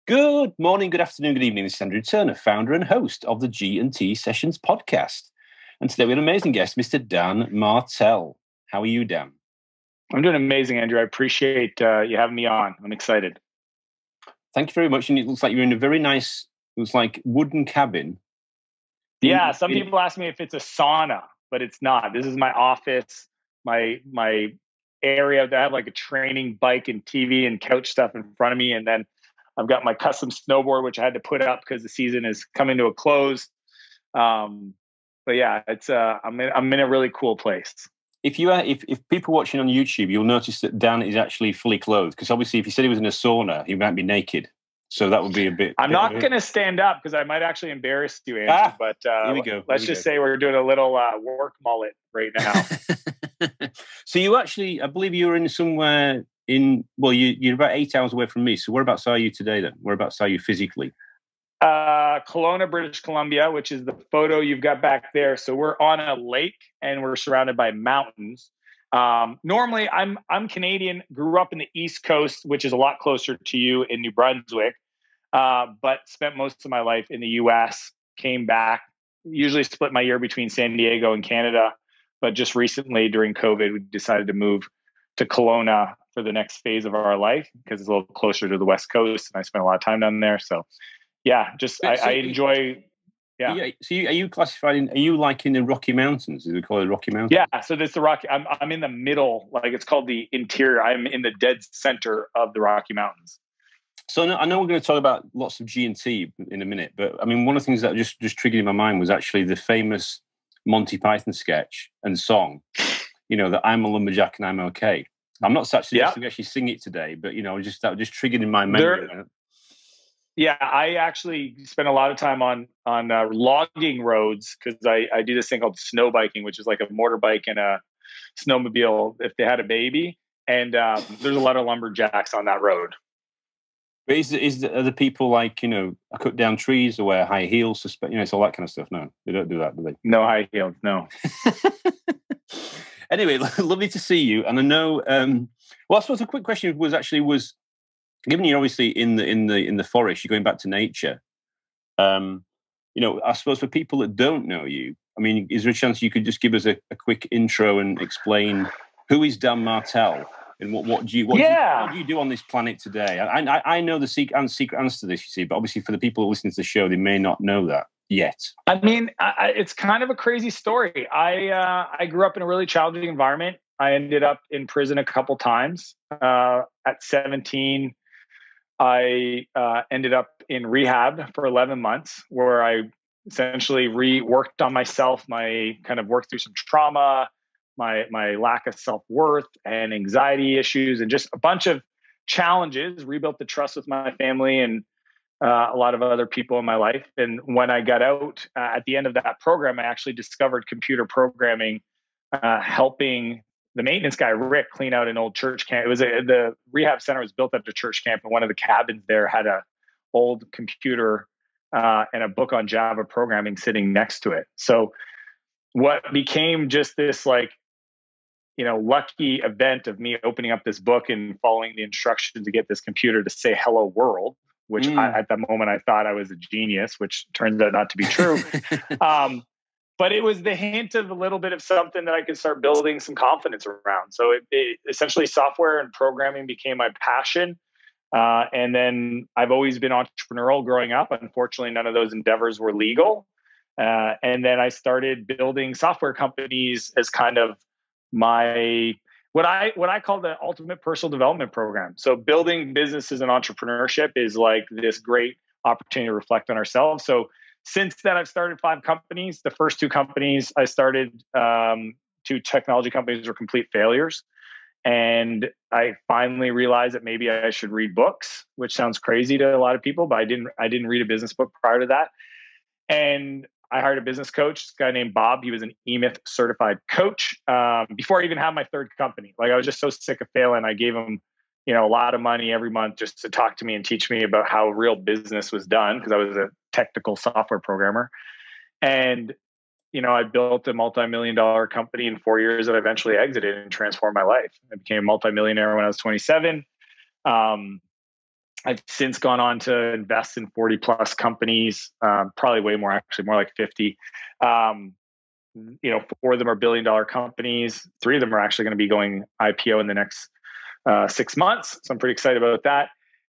Good morning, good afternoon, good evening. This is Andrew Turner, founder and host of the G&T Sessions podcast. And today we have an amazing guest, Mr. Dan Martell. How are you, Dan? I'm doing amazing, Andrew. I appreciate you having me on. I'm excited. Thank you very much. And it looks like you're in a very nice, looks like wooden cabin. Yeah, some people ask me if it's a sauna, but it's not. This is my office, my area that I have like a training bike and TV and couch stuff in front of me. And then I've got my custom snowboard, which I had to put up because the season is coming to a close. But yeah, it's I'm in a really cool place. If people watching on YouTube, you'll notice that Dan is actually fully clothed, because obviously if he said he was in a sauna, he might be naked. So that would be a bit... I'm not going to stand up because I might actually embarrass you, Andrew. But here we go. Let's just say we're doing a little work mullet right now. So you actually, I believe you were in somewhere in... Well, you're about 8 hours away from me. So whereabouts are you today then? Whereabouts are you physically? Kelowna, British Columbia, which is the photo you've got back there. So we're on a lake and we're surrounded by mountains. Normally, I'm Canadian, grew up in the East Coast, which is a lot closer to you in New Brunswick, but spent most of my life in the U.S., came back, usually split my year between San Diego and Canada. But just recently during COVID, we decided to move to Kelowna for the next phase of our life because it's a little closer to the West Coast. And I spent a lot of time down there. So yeah, I enjoy... Yeah. So are you classified in? Are you like in the Rocky Mountains? Is it called the Rocky Mountains? Yeah. So this the Rocky. I'm in the middle. Like it's called the interior. I'm in the dead center of the Rocky Mountains. So I know we're going to talk about lots of G&T in a minute, but I mean, one of the things that just triggered in my mind was actually the famous Monty Python sketch and song. You know, that I'm a lumberjack and I'm okay. I'm not such suggesting we actually sing it today, but you know, that just triggered in my memory. Yeah, I actually spend a lot of time on logging roads because I do this thing called snow biking, which is like a motorbike and a snowmobile if they had a baby. And there's a lot of lumberjacks on that road. But are the people like, you know, cut down trees or wear high heels? You know, it's all that kind of stuff. No, they don't do that, do they? No high heels, no. Anyway, lovely to see you. And I know, well, I suppose a quick question was, given you're obviously in the forest, you're going back to nature. You know, I suppose for people that don't know you, I mean, is there a chance you could just give us a quick intro and explain who is Dan Martell and what do you do on this planet today? I know the secret answer to this, you see, but obviously for the people listening to the show, they may not know that yet. I mean, it's kind of a crazy story. I grew up in a really challenging environment. I ended up in prison a couple times. At 17. I ended up in rehab for 11 months where I essentially reworked on myself, worked through some trauma, my lack of self-worth and anxiety issues and just a bunch of challenges, rebuilt the trust with my family and a lot of other people in my life. And when I got out at the end of that program, I actually discovered computer programming, helping the maintenance guy, Rick, clean out an old church camp. It was the rehab center was built at a church camp, and one of the cabins there had a old computer and a book on Java programming sitting next to it. So what became just this lucky event of me opening up this book and following the instructions to get this computer to say hello world, which at that moment I thought I was a genius, which turns out not to be true. But it was the hint of a little bit of something that I could start building some confidence around. So it essentially software and programming became my passion. And then I've always been entrepreneurial growing up. Unfortunately, none of those endeavors were legal. And then I started building software companies as kind of my what I call the ultimate personal development program. So building businesses and entrepreneurship is like this great opportunity to reflect on ourselves. So since then, I've started 5 companies. The first 2 companies I started, 2 technology companies, were complete failures. And I finally realized that maybe I should read books, which sounds crazy to a lot of people, but I didn't read a business book prior to that. And I hired a business coach, this guy named Bob. He was an eMyth certified coach before I even had my 3rd company. Like I was just so sick of failing. I gave him a lot of money every month just to talk to me and teach me about how real business was done because I was a technical software programmer. And, I built a multi-million-dollar company in 4 years that I eventually exited and transformed my life. I became a multi-millionaire when I was 27. I've since gone on to invest in 40 plus companies, probably way more, actually more like 50. 4 of them are billion-dollar companies. 3 of them are actually going to be going IPO in the next 6 months. So I'm pretty excited about that.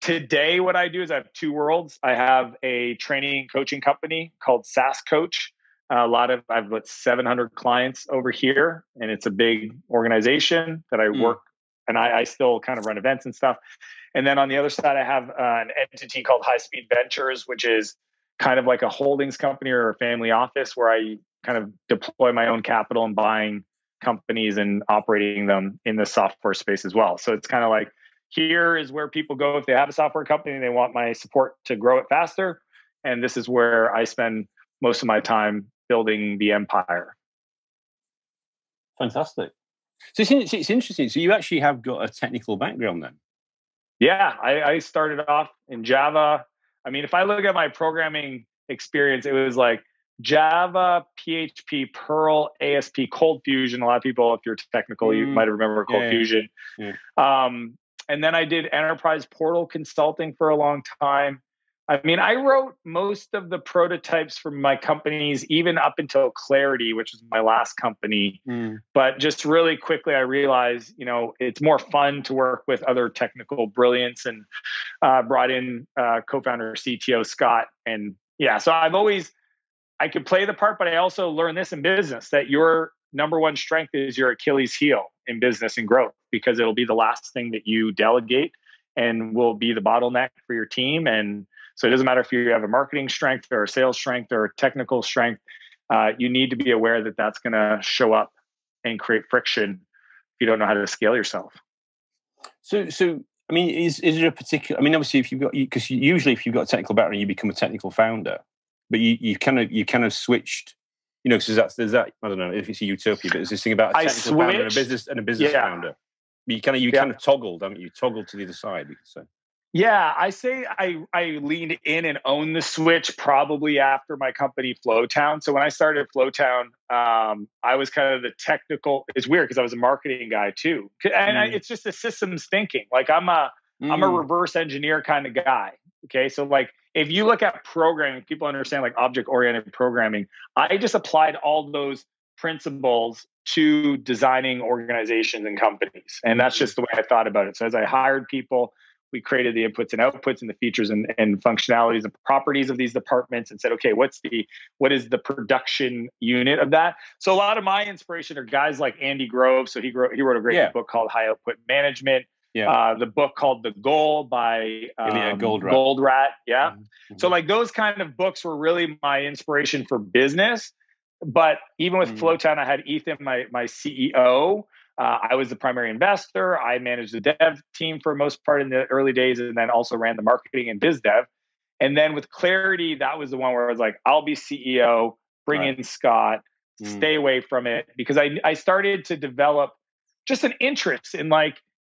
Today, what I do is I have 2 worlds. I have a training and coaching company called SaaS Coach. I have about 700 clients over here, and it's a big organization that I work, and I still kind of run events and stuff. And then on the other side, I have an entity called High Speed Ventures, which is kind of like a holdings company or a family office where I kind of deploy my own capital and buying companies and operating them in the software space as well. So it's kind of like, here is where people go if they have a software company and they want my support to grow it faster. And this is where I spend most of my time building the empire. Fantastic. So it's interesting. So you actually have got a technical background then? Yeah, I started off in Java. I mean, if I look at my programming experience, it was like Java, PHP, Perl, ASP, Cold Fusion. A lot of people, if you're technical, you might remember Cold Fusion. Yeah. And then I did enterprise portal consulting for a long time. I mean, I wrote most of the prototypes for my companies, even up until Clarity, which was my last company. But just really quickly, I realized, it's more fun to work with other technical brilliance, and brought in co-founder CTO Scott. And yeah, so I could play the part, but I also learned this in business, that your number one strength is your Achilles heel in business and growth, because it'll be the last thing that you delegate and will be the bottleneck for your team. And so it doesn't matter if you have a marketing strength or a sales strength or a technical strength, you need to be aware that that's going to show up and create friction if you don't know how to scale yourself. So I mean, is there a particular? I mean, obviously, if you've got, because usually if you've got a technical background, you become a technical founder, but you kind of switched, because there's that. I don't know if it's a utopia, but there's this thing about a technical founder and a business founder. But you kind of toggled, haven't you? Toggled to the other side, you could say. Yeah, I say I leaned in and owned the switch probably after my company Flowtown. So when I started Flowtown, I was kind of the technical. It's weird because I was a marketing guy too, and it's just a systems thinking. Like I'm a reverse engineer kind of guy. Okay, so like if you look at programming, people understand like object oriented programming. I just applied all those principles to designing organizations and companies, and that's just the way I thought about it. So as I hired people, we created the inputs and outputs and the features and functionalities and properties of these departments, and said, okay, what is the production unit of that? So a lot of my inspiration are guys like Andy Grove. So he wrote a great book called High Output Management. Yeah. The book called The Goal by Goldrat. Yeah. Mm-hmm. So like those kind of books were really my inspiration for business. But even with Flowtown, I had Ethan, my CEO. I was the primary investor. I managed the dev team for the most part in the early days, and then also ran the marketing and biz dev. And then with Clarity, that was the one where I was like, I'll be CEO, bring in Scott, stay away from it. Because I started to develop just an interest in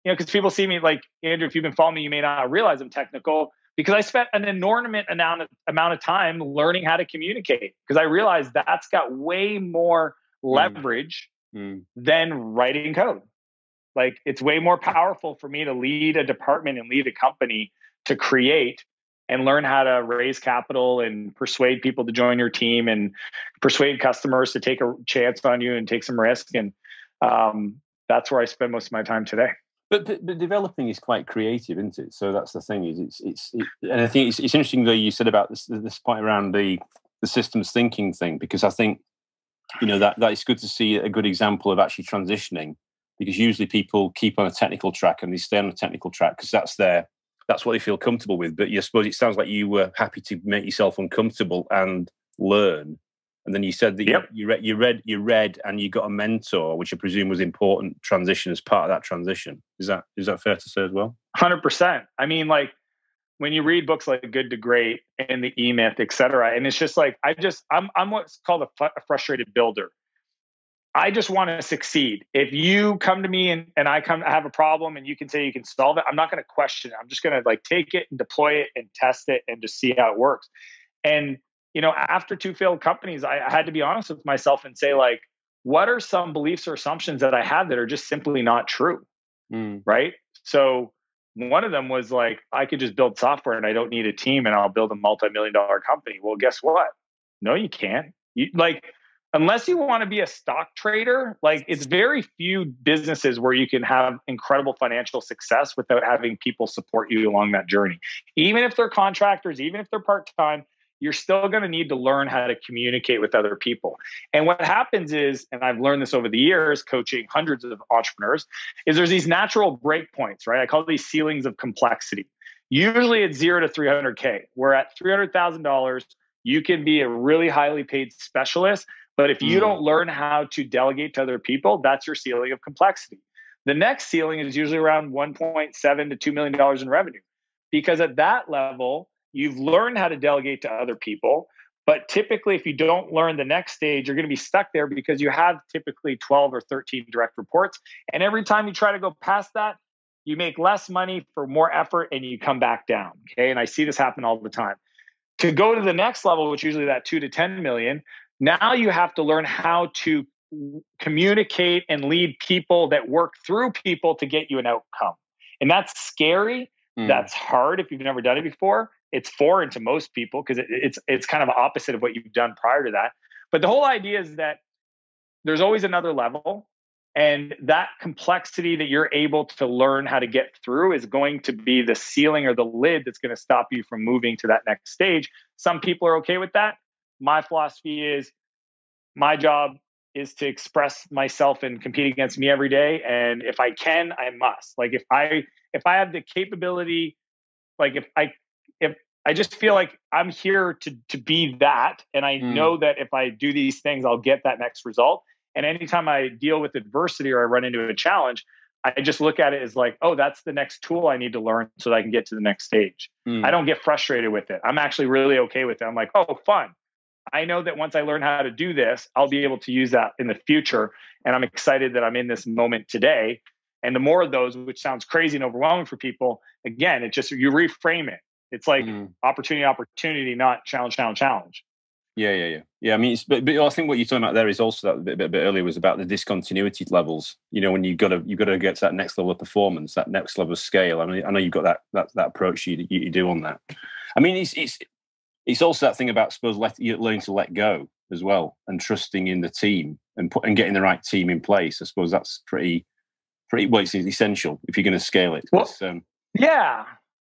because people see me like, Andrew, if you've been following me, you may not realize I'm technical, because I spent an inordinate amount of time learning how to communicate, because I realized that's got way more leverage than writing code. Like it's way more powerful for me to lead a department and lead a company to create and learn how to raise capital and persuade people to join your team and persuade customers to take a chance on you and take some risk. And that's where I spend most of my time today. But developing is quite creative, isn't it? So that's the thing. And I think it's interesting that you said about this point around the systems thinking thing, because I think that it's good to see a good example of actually transitioning, because usually people keep on a technical track and they stay on a technical track because that's what they feel comfortable with. But I suppose it sounds like you were happy to make yourself uncomfortable and learn. And then you said that you read and you got a mentor, which I presume was important transition as part of that transition. Is that fair to say as well? 100%. I mean, like when you read books like Good to Great and the E-Myth, et cetera, and it's just like, I'm what's called a frustrated builder. I just want to succeed. If you come to me and I have a problem and you can say you can solve it, I'm not going to question it. I'm just going to like take it and deploy it and test it and just see how it works. And after 2 failed companies, I had to be honest with myself and say, like, what are some beliefs or assumptions that I have that are just simply not true? Right? So one of them was like, I could just build software and I don't need a team and I'll build a multi-million-dollar company. Well, guess what? No, you can't. Unless you want to be a stock trader, like it's very few businesses where you can have incredible financial success without having people support you along that journey. Even if they're contractors, even if they're part-time, you're still going to need to learn how to communicate with other people. And what happens is, and I've learned this over the years, coaching hundreds of entrepreneurs, is there's these natural breakpoints, right? I call these ceilings of complexity. Usually it's 0 to 300K. Where at $300,000, you can be a really highly paid specialist. But if you don't learn how to delegate to other people, that's your ceiling of complexity. The next ceiling is usually around $1.7 to $2 million in revenue. Because at that level, you've learned how to delegate to other people. But typically, if you don't learn the next stage, you're going to be stuck there because you have typically 12 or 13 direct reports. And every time you try to go past that, you make less money for more effort and you come back down. Okay. And I see this happen all the time. To go to the next level, which usually that 2 to 10 million, now you have to learn how to communicate and lead people that work through people to get you an outcome. And that's scary. That's hard if you've never done it before. It's foreign to most people because it's kind of opposite of what you've done prior to that. But the whole idea is that there's always another level. And that complexity that you're able to learn how to get through is going to be the ceiling or the lid that's going to stop you from moving to that next stage. Some people are okay with that. My philosophy is my job is to express myself and compete against me every day. And if I can, I must. Like if I have the capability, like if I just feel like I'm here to be that. And I know that if I do these things, I'll get that next result. And anytime I deal with adversity or I run into a challenge, I just look at it as like, oh, that's the next tool I need to learn so that I can get to the next stage. I don't get frustrated with it. I'm actually really okay with it. I'm like, oh, fun. I know that once I learn how to do this, I'll be able to use that in the future. And I'm excited that I'm in this moment today. And the more of those, which sounds crazy and overwhelming for people, again, it just, you reframe it. It's like opportunity, not challenge. Yeah. I mean, but I think what you're talking about there is also that bit earlier was about the discontinuity levels. You know, when you've got to get to that next level of performance, that next level of scale. I mean, I know you've got that approach you do on that. I mean, it's also that thing about, I suppose, learning to let go as well and trusting in the team and getting the right team in place. I suppose that's pretty well, it's essential if you're going to scale it. Well, yeah.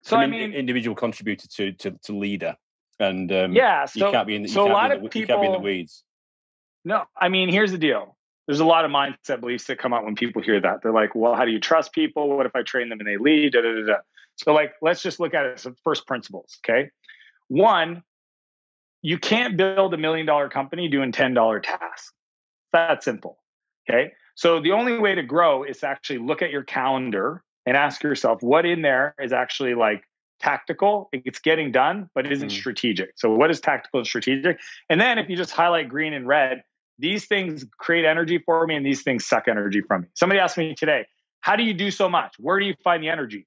So I mean, individual contributor to leader, and so you can't be in the weeds. No, I mean, here's the deal. There's a lot of mindset beliefs that come out when people hear that. They're like, well, how do you trust people? What if I train them and they lead? Da, da, da, da. So like, let's just look at it as first principles. Okay. One, you can't build $1 million company doing $10 tasks. That's simple. Okay. So the only way to grow is to actually look at your calendar and ask yourself what in there is actually like tactical. It's getting done, but isn't strategic. So what is tactical and strategic? And then if you just highlight green and red, these things create energy for me and these things suck energy from me. Somebody asked me today, how do you do so much? Where do you find the energy?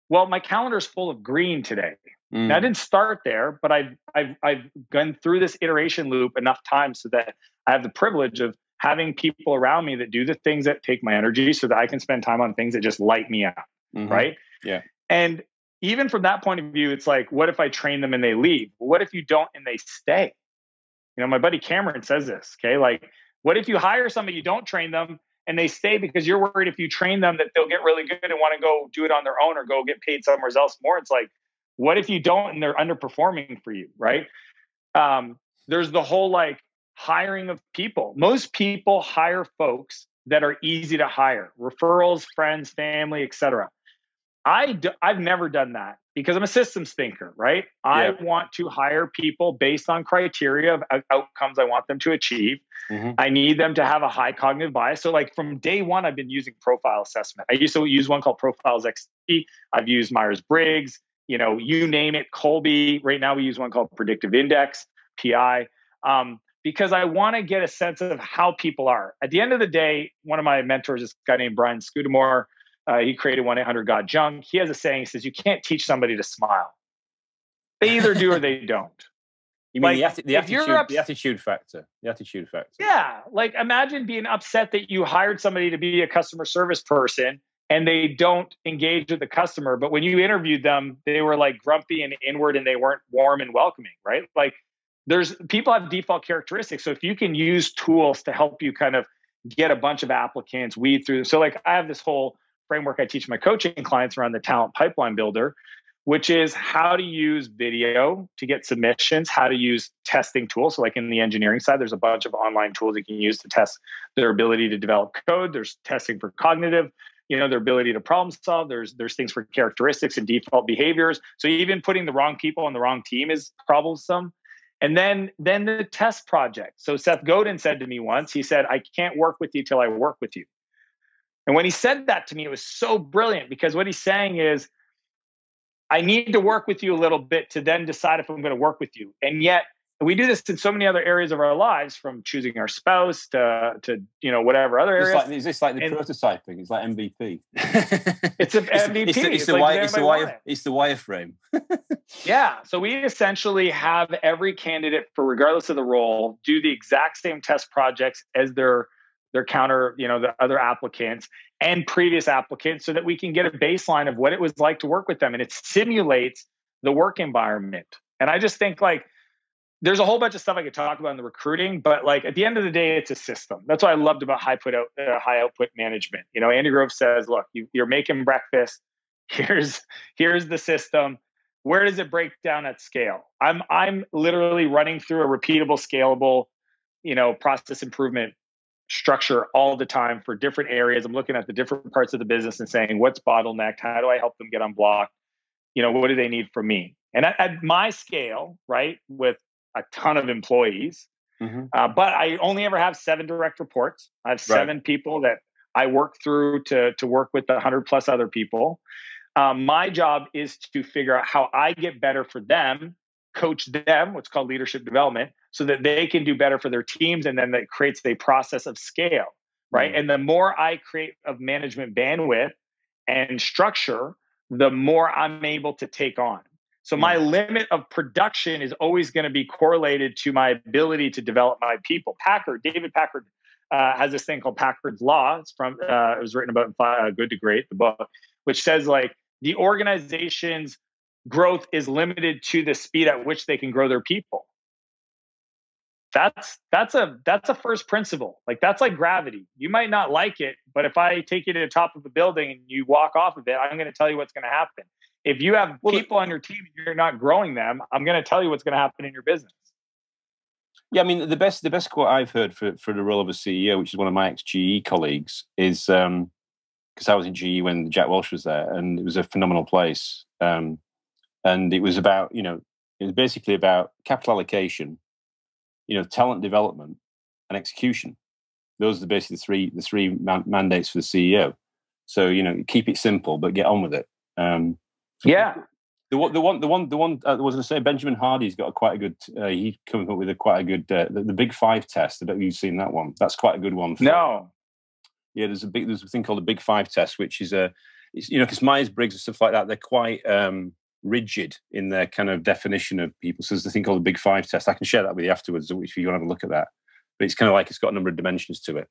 Well, my calendar's full of green today. Now, I didn't start there, but I've gone through this iteration loop enough times so that I have the privilege of having people around me that do the things that take my energy so that I can spend time on things that just light me up. Right? Yeah. And even from that point of view, it's like, what if I train them and they leave? What if you don't and they stay? You know, my buddy Cameron says this, okay? Like, what if you hire somebody, you don't train them and they stay because you're worried if you train them that they'll get really good and want to go do it on their own or go get paid somewhere else more? It's like, what if you don't and they're underperforming for you, right? There's the whole like hiring of people. Most people hire folks that are easy to hire, referrals, friends, family, etc. I've never done that because I'm a systems thinker, right? I want to hire people based on criteria of outcomes I want them to achieve. I need them to have a high cognitive bias. So like from day one, I've been using profile assessment. I used to use one called Profiles XP. I've used Myers-Briggs, you know, you name it, Colby. Right now we use one called Predictive Index, PI, because I want to get a sense of how people are. At the end of the day, one of my mentors is a guy named Brian Scudamore. He created 1-800-GOT-JUNK. He has a saying, he says, you can't teach somebody to smile. They either do or they don't. You mean like, the attitude factor? The attitude factor. Yeah. Like imagine being upset that you hired somebody to be a customer service person and they don't engage with the customer. But when you interviewed them, they were like grumpy and inward, and they weren't warm and welcoming, right? Like people have default characteristics. So if you can use tools to help you kind of get a bunch of applicants, weed through. So like I have this whole framework I teach my coaching clients around the talent pipeline builder, which is how to use video to get submissions, how to use testing tools. So like in the engineering side, there's a bunch of online tools you can use to test their ability to develop code. There's testing for cognitive, their ability to problem solve. There's things for characteristics and default behaviors. So even putting the wrong people on the wrong team is troublesome. And then the test project. So Seth Godin said to me once, he said, I can't work with you till I work with you. And when he said that to me, it was so brilliant, because what he's saying is, I need to work with you a little bit to then decide if I'm going to work with you. And yet we do this in so many other areas of our lives, from choosing our spouse to whatever other areas. Is this like the prototyping? It's like MVP. It's an MVP. It's the wireframe. Yeah. So we essentially have every candidate, for regardless of the role, do the exact same test projects as their counter, the other applicants and previous applicants, so that we can get a baseline of what it was like to work with them. And it simulates the work environment. And I just think like there's a whole bunch of stuff I could talk about in the recruiting, but like at the end of the day, it's a system. That's what I loved about high output management. Andy Grove says, look, you're making breakfast. Here's the system. Where does it break down at scale? I'm literally running through a repeatable, scalable, process improvement structure all the time for different areas. I'm looking at the different parts of the business and saying, what's bottlenecked? How do I help them get unblocked? What do they need from me? And at my scale, right, with a ton of employees, but I only ever have 7 direct reports. I have 7 people that I work through to work with the 100 plus other people. My job is to figure out how I get better for them, coach them, what's called leadership development, so that they can do better for their teams. And then that creates a process of scale, right? And the more I create of management bandwidth and structure, the more I'm able to take on. So my limit of production is always going to be correlated to my ability to develop my people. David Packard has this thing called Packard's Law. It's it was written about in Good to Great, the book, which says like the organization's growth is limited to the speed at which they can grow their people. That's a first principle. Like that's like gravity. You might not like it, but if I take you to the top of a building and you walk off of it, I'm going to tell you what's going to happen. If you have people on your team and you're not growing them, I'm going to tell you what's going to happen in your business. Yeah, I mean, the best quote I've heard for the role of a CEO, which is one of my ex-GE colleagues, is because I was in GE when Jack Welch was there, and it was a phenomenal place. And it was about, it was basically about capital allocation, talent development and execution. Those are basically the three mandates for the CEO. So, keep it simple, but get on with it. Yeah. The one I was going to say, Benjamin Hardy's got quite a good, he came up with quite a good, the Big Five test. I bet you've seen that one. That's quite a good one. No. Yeah, there's a thing called the Big Five test, which is because Myers-Briggs and stuff like that, they're quite rigid in their kind of definition of people. So there's a thing called the Big Five test. I can share that with you afterwards if you want to have a look at that. But it's kind of like it's got a number of dimensions to it.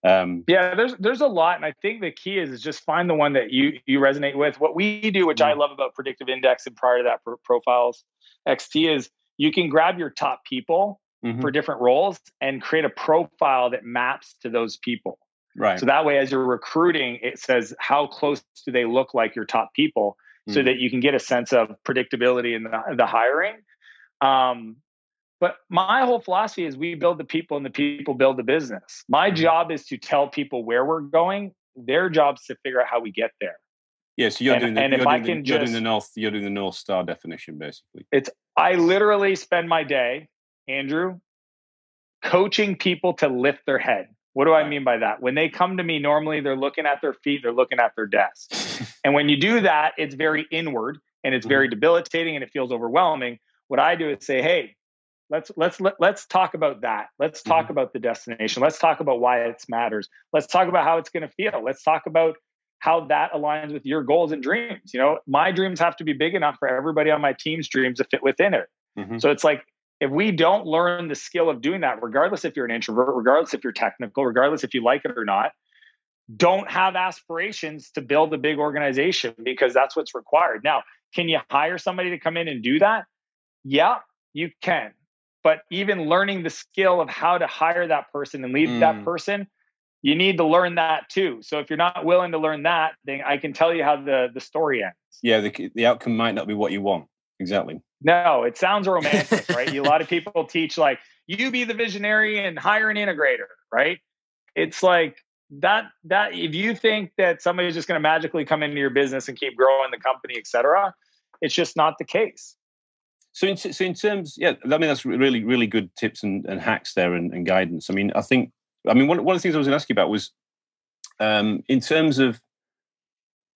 Yeah, there's a lot, and I think the key is just find the one that you resonate with. What we do, which I love about Predictive Index and prior to that Profiles XT, is you can grab your top people for different roles and create a profile that maps to those people. Right. So that way, as you're recruiting, it says how close do they look like your top people, so that you can get a sense of predictability in the hiring. But my whole philosophy is we build the people and the people build the business. My job is to tell people where we're going. Their job is to figure out how we get there. Yeah, so you're doing the North Star definition, basically. I literally spend my day, Andrew, coaching people to lift their head. What do I mean by that? When they come to me, normally they're looking at their feet, they're looking at their desk. And when you do that, it's very inward and it's very debilitating and it feels overwhelming. What I do is say, hey, let's talk about that. Let's talk about the destination. Let's talk about why it matters. Let's talk about how it's going to feel. Let's talk about how that aligns with your goals and dreams. My dreams have to be big enough for everybody on my team's dreams to fit within it. So it's like, if we don't learn the skill of doing that, regardless if you're an introvert, regardless if you're technical, regardless if you like it or not, don't have aspirations to build a big organization because that's what's required. Now, can you hire somebody to come in and do that? Yeah, you can. But even learning the skill of how to hire that person and lead that person, you need to learn that too. So if you're not willing to learn that, then I can tell you how the story ends. Yeah, the outcome might not be what you want. Exactly. No, it sounds romantic, right? A lot of people teach like, you be the visionary and hire an integrator, right? It's like that if you think that somebody's just going to magically come into your business and keep growing the company, et cetera, it's just not the case. So in terms, yeah, I mean, that's really, really good tips and hacks there and guidance. I mean, one of the things I was going to ask you about was in terms of,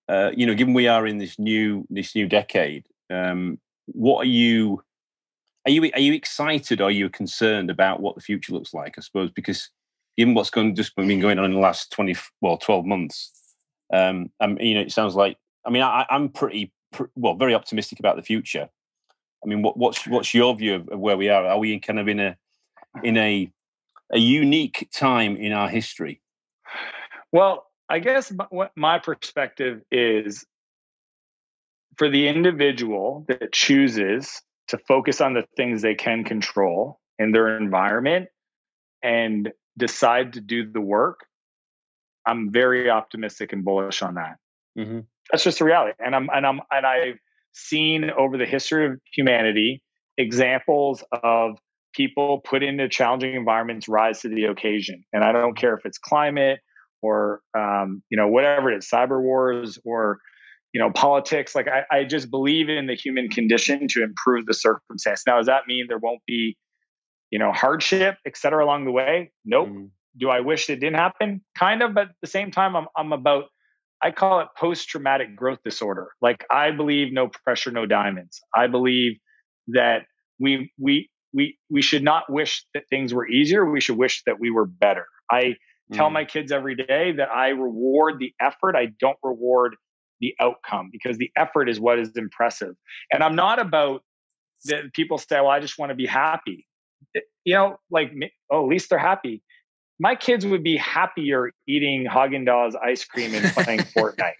given we are in this new decade, what are you excited? Or are you concerned about what the future looks like? I suppose because given what's been going on in the last 12 months, it sounds like. I mean, I'm very optimistic about the future. I mean, what's your view of where we are? Are we kind of in a unique time in our history? Well, I guess what my perspective is for the individual that chooses to focus on the things they can control in their environment and decide to do the work, I'm very optimistic and bullish on that. Mm-hmm. That's just the reality. And I've seen over the history of humanity examples of people put into challenging environments rise to the occasion. And I don't care if it's climate or whatever it is, cyber wars or politics. Like I just believe in the human condition to improve the circumstance. Now, does that mean there won't be hardship, et cetera, along the way? Nope. Do I wish it didn't happen? Kind of, but at the same time, I call it post-traumatic growth disorder. Like I believe no pressure, no diamonds. I believe that we should not wish that things were easier. We should wish that we were better. I tell my kids every day that I reward the effort. I don't reward the outcome because the effort is what is impressive. And I'm not about that. People say, well, I just want to be happy. At least they're happy. My kids would be happier eating Haagen-Dazs ice cream and playing Fortnite.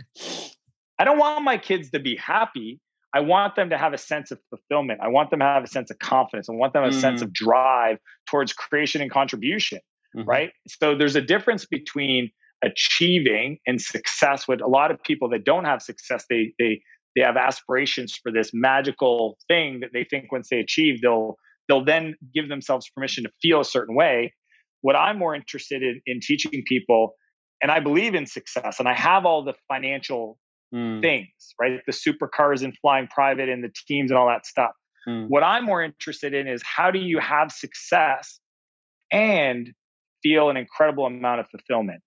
I don't want my kids to be happy. I want them to have a sense of fulfillment. I want them to have a sense of confidence. I want them to have a sense of drive towards creation and contribution, right? So there's a difference between achieving and success. With a lot of people that don't have success, they have aspirations for this magical thing that they think once they achieve, they'll then give themselves permission to feel a certain way. What I'm more interested in teaching people, and I believe in success, and I have all the financial things, right? The supercars and flying private and the teams and all that stuff. What I'm more interested in is how do you have success and feel an incredible amount of fulfillment?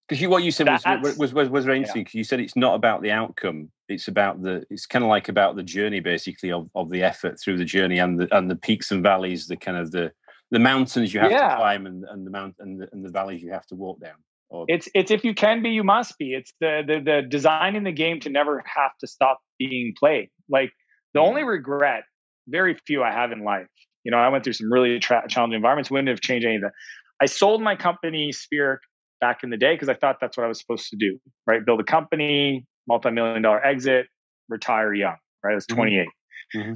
Because what you said was very interesting. Because you said it's not about the outcome; it's kind of like about the journey, basically, of the effort through the journey and the peaks and valleys, the mountains you have to climb and the valleys you have to walk down. It's if you can be, you must be. It's the designing the game to never have to stop being played. Like the only regret, very few I have in life. I went through some really challenging environments. Wouldn't have changed any of that. I sold my company Spirit back in the day because I thought that's what I was supposed to do. Right, build a company, multi-million-dollar exit, retire young. Right, I was 28. Mm-hmm.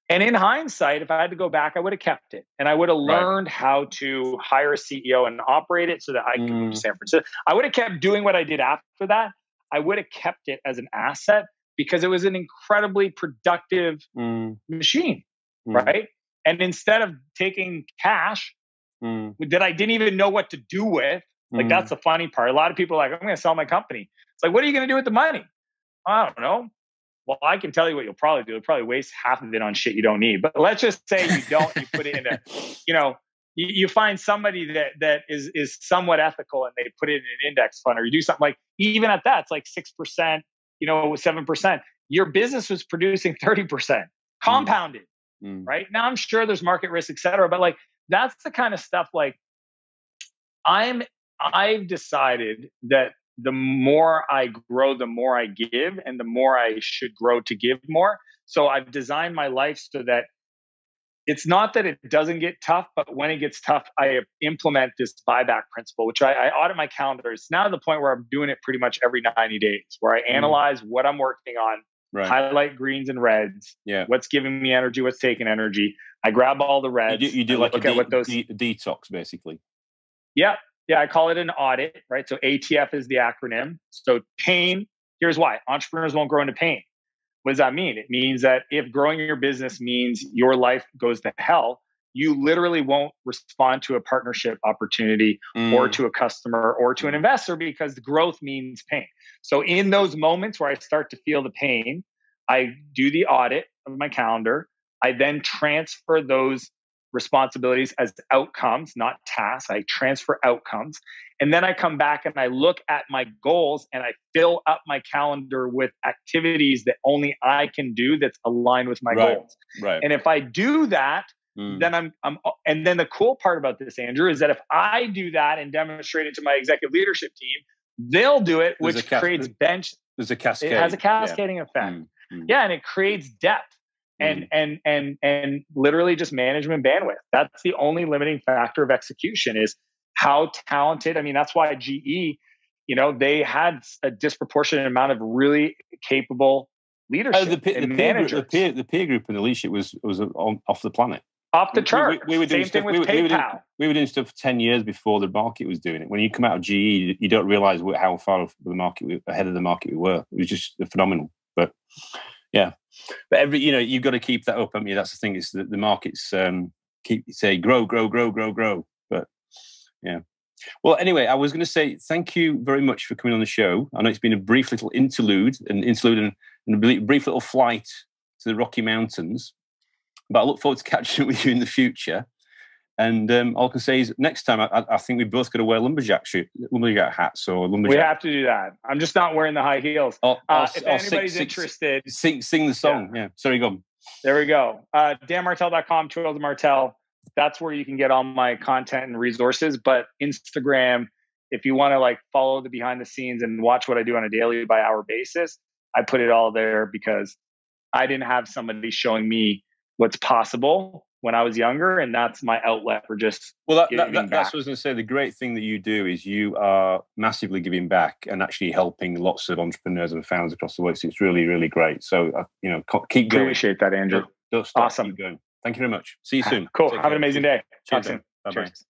And in hindsight, if I had to go back, I would have kept it. And I would have learned how to hire a CEO and operate it so that I could move to San Francisco. I would have kept doing what I did after that. I would have kept it as an asset because it was an incredibly productive machine, right? And instead of taking cash that I didn't even know what to do with, like that's the funny part. A lot of people are like, I'm going to sell my company. It's like, what are you going to do with the money? I don't know. Well, I can tell you what you'll probably do. You'll probably waste half of it on shit you don't need. But let's just say you don't. You put it in you find somebody that is somewhat ethical and they put it in an index fund, or you do something like, even at that, it's like 6%, 7%. Your business was producing 30% compounded, right? Now I'm sure there's market risk, et cetera. But like, that's the kind of stuff like I've decided that the more I grow, the more I give, and the more I should grow to give more. So I've designed my life so that it's not that it doesn't get tough, but when it gets tough, I implement this buyback principle, which I audit my calendar. It's now to the point where I'm doing it pretty much every 90 days, where I analyze what I'm working on, highlight greens and reds, what's giving me energy, what's taking energy. I grab all the reds. You do like a detox, basically. Yeah. I call it an audit, right? So ATF is the acronym. So pain, here's why. Entrepreneurs won't grow into pain. What does that mean? It means that if growing your business means your life goes to hell, you literally won't respond to a partnership opportunity or to a customer or to an investor, because the growth means pain. So in those moments where I start to feel the pain, I do the audit of my calendar. I then transfer those responsibilities as outcomes, not tasks. I transfer outcomes. And then I come back and I look at my goals and I fill up my calendar with activities that only I can do that's aligned with my goals. Right. And if I do that, then and then the cool part about this, Andrew, is that if I do that and demonstrate it to my executive leadership team, they'll do it, which creates bench. There's a cascade. It has a cascading effect. Yeah. And it creates depth. And literally just management bandwidth. That's the only limiting factor of execution, is how talented. I mean, that's why GE, they had a disproportionate amount of really capable leadership. The peer group and the leadership was off the planet. Off the chart. We were doing Same thing with PayPal. We were doing stuff for 10 years before the market was doing it. When you come out of GE, you don't realize how far ahead of the market we were. It was just phenomenal. But yeah. But you've got to keep that up, haven't you? That's the thing, is that the markets grow. But yeah. Well, anyway, I was going to say thank you very much for coming on the show. I know it's been a brief little interlude and a brief little flight to the Rocky Mountains, but I look forward to catching up with you in the future. And all I can say is next time, I think we both got to wear lumberjack hats or lumberjack. We have to do that. I'm just not wearing the high heels. If anybody's interested, sing the song. Yeah. Sorry, go on. There we go. danmartell.com, Tools of Martell. That's where you can get all my content and resources. But Instagram, if you want to follow the behind the scenes and watch what I do on a daily by hour basis, I put it all there because I didn't have somebody showing me what's possible when I was younger, and that's my outlet for just that's what I was going to say. The great thing that you do is you are massively giving back and actually helping lots of entrepreneurs and founders across the world. So it's really, really great. So keep going. Appreciate that, Andrew. Don't stop. Awesome. Keep going. Thank you very much. See you soon. Cool. Have an amazing day. Talk soon. Bye-bye. Cheers.